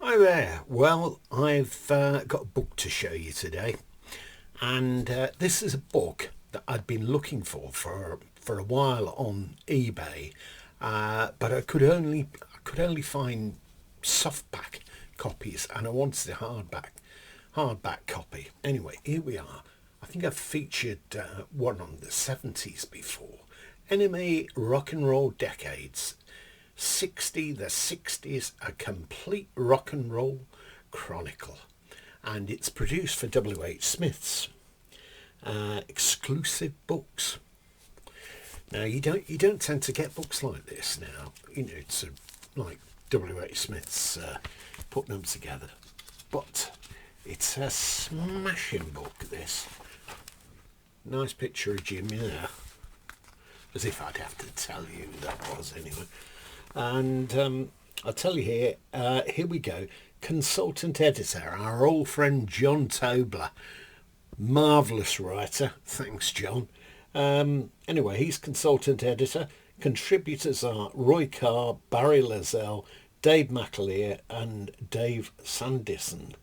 Hi there. Well, I've got a book to show you today, and this is a book that I'd been looking for a while on eBay, but I could only find softback copies, and I wanted a hardback copy. Anyway, here we are. I think I've featured one on the 70s before. NME Rock N Roll Decades. The 60s, a complete rock and roll chronicle, and it's produced for WH Smith's exclusive books. Now you don't tend to get books like this now. It's like WH Smith's putting them together, but it's a smashing book. This nice picture of Jimmy there, as if I'd have to tell you who that was anyway. And I'll tell you here we go. Consultant editor, our old friend John Tobler. Marvellous writer. Thanks, John. Anyway, he's consultant editor. Contributors are Roy Carr, Barry Lazell, Dave McAleer and Dave Sandison.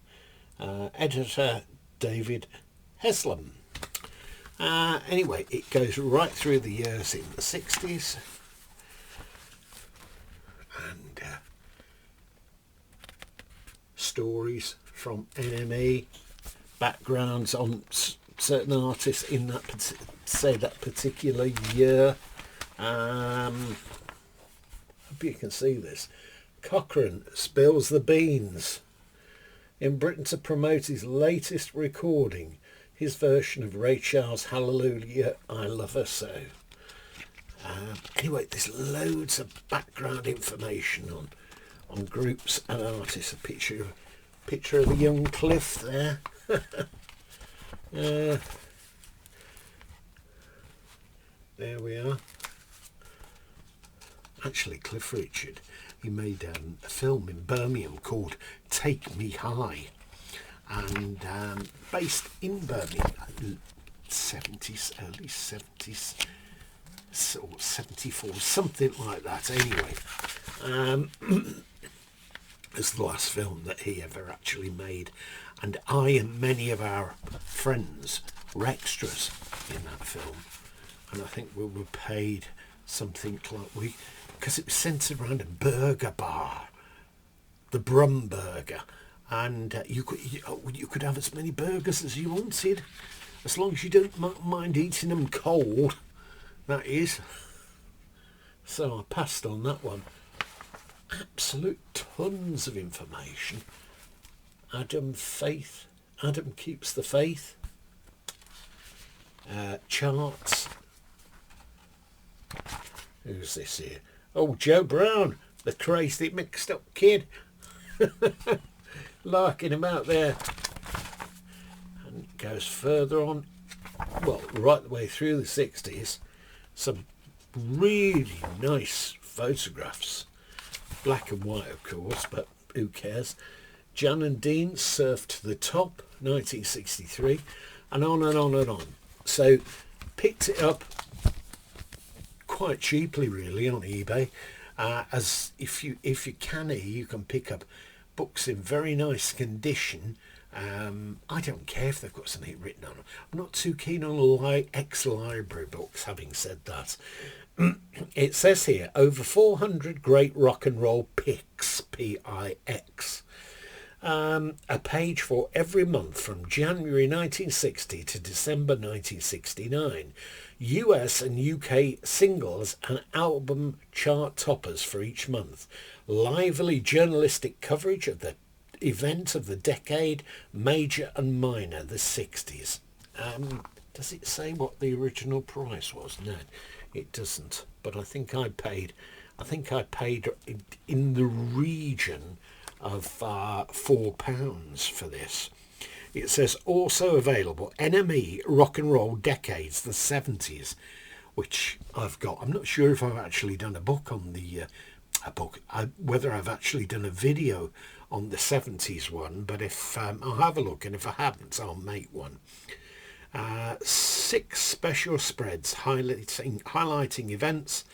Editor David Heslem. Anyway, it goes right through the years in the 60s. And stories from NME, backgrounds on certain artists in that particular year. Hope you can see this. Cochrane spills the beans in Britain to promote his latest recording, his version of Ray Charles' Hallelujah, I Love Her So. Anyway, there's loads of background information on groups and artists. A picture of the young Cliff there. There we are. Actually, Cliff Richard, he made a film in Birmingham called Take Me High, and based in Birmingham, 70s, early 70s. Or 74, something like that. Anyway, it's the last film that he ever actually made, and I and many of our friends were extras in that film, and I think we were paid something like because it was centred around a burger bar, the Brum Burger, and you could have as many burgers as you wanted, as long as you don't mind eating them cold. That is. So I passed on that one. Absolute tons of information. Adam keeps the faith. Charts. Who's this here? Oh, Joe Brown, the crazy mixed up kid. Larking him out there. And it goes further on. Well, right the way through the 60s. Some really nice photographs, black and white of course, but who cares. Jan and Dean, Surf to the Top, 1963, and on and on and on. So picked it up quite cheaply really on eBay, as if you're canny, you can pick up books in very nice condition. I don't care if they've got something written on them. I'm not too keen on ex-library books, having said that. It says here, over 400 great rock and roll picks, P-I-X. A page for every month from January 1960 to December 1969. US and UK singles and album chart toppers for each month. Lively journalistic coverage of the event of the decade, major and minor, the 60s. Does it say what the original price was? No, it doesn't. But I think I paid in the region of £4 for this. It says also available NME Rock and Roll Decades, the 70s, which I've got. I'm not sure if I've actually done a book on the whether I've actually done a video on the 70s one, but if I'll have a look, and if I haven't, I'll make one. 6 special spreads highlighting events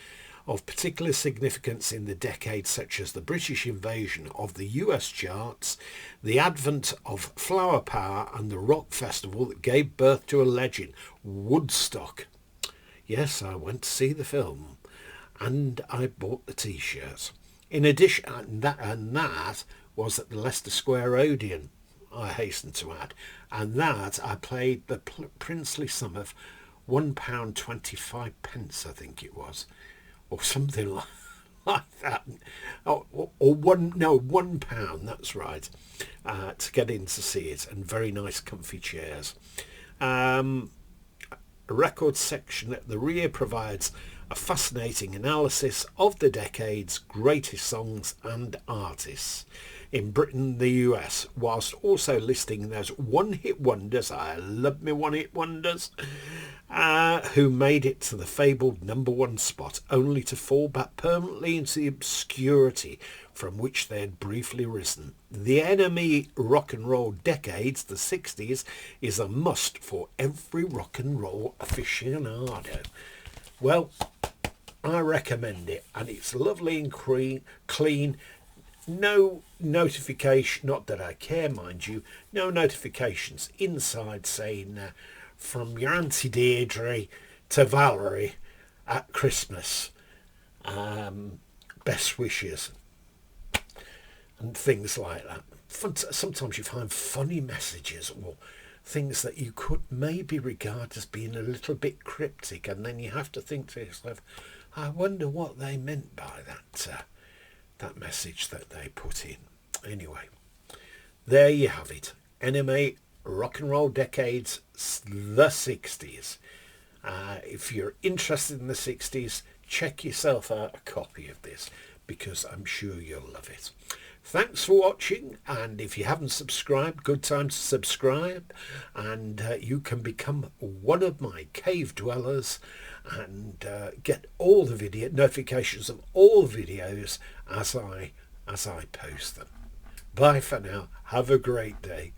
of particular significance in the decade, such as the British invasion of the US charts, the advent of flower power, and the rock festival that gave birth to a legend, Woodstock. Yes, I went to see the film and I bought the t-shirts. In addition, and that was at the Leicester Square Odeon, I hasten to add, and that I played the princely sum of £1.25, I think it was, or something like that, or £1, that's right, to get in to see it, and very nice comfy chairs. A record section at the rear provides a fascinating analysis of the decade's greatest songs and artists in Britain and the US, whilst also listing those one-hit wonders, I love me one-hit wonders, who made it to the fabled #1 spot, only to fall back permanently into the obscurity from which they had briefly risen. The NME Rock N Roll Decades, the 60s, is a must for every rock and roll aficionado. Well, I recommend it, and it's lovely and clean. No notification, not that I care, mind you, no notifications inside saying from your Auntie Deirdre to Valerie at Christmas, best wishes, and things like that. Sometimes you find funny messages or things that you could maybe regard as being a little bit cryptic, and then you have to think to yourself, I wonder what they meant by that message that they put in. Anyway, there you have it. NME Rock and Roll Decades, the 60s. If you're interested in the 60s, check yourself out a copy of this, because I'm sure you'll love it. Thanks for watching, and if you haven't subscribed, good time to subscribe, and you can become one of my cave dwellers and get all the notifications of all the videos as I post them. Bye for now. Have a great day.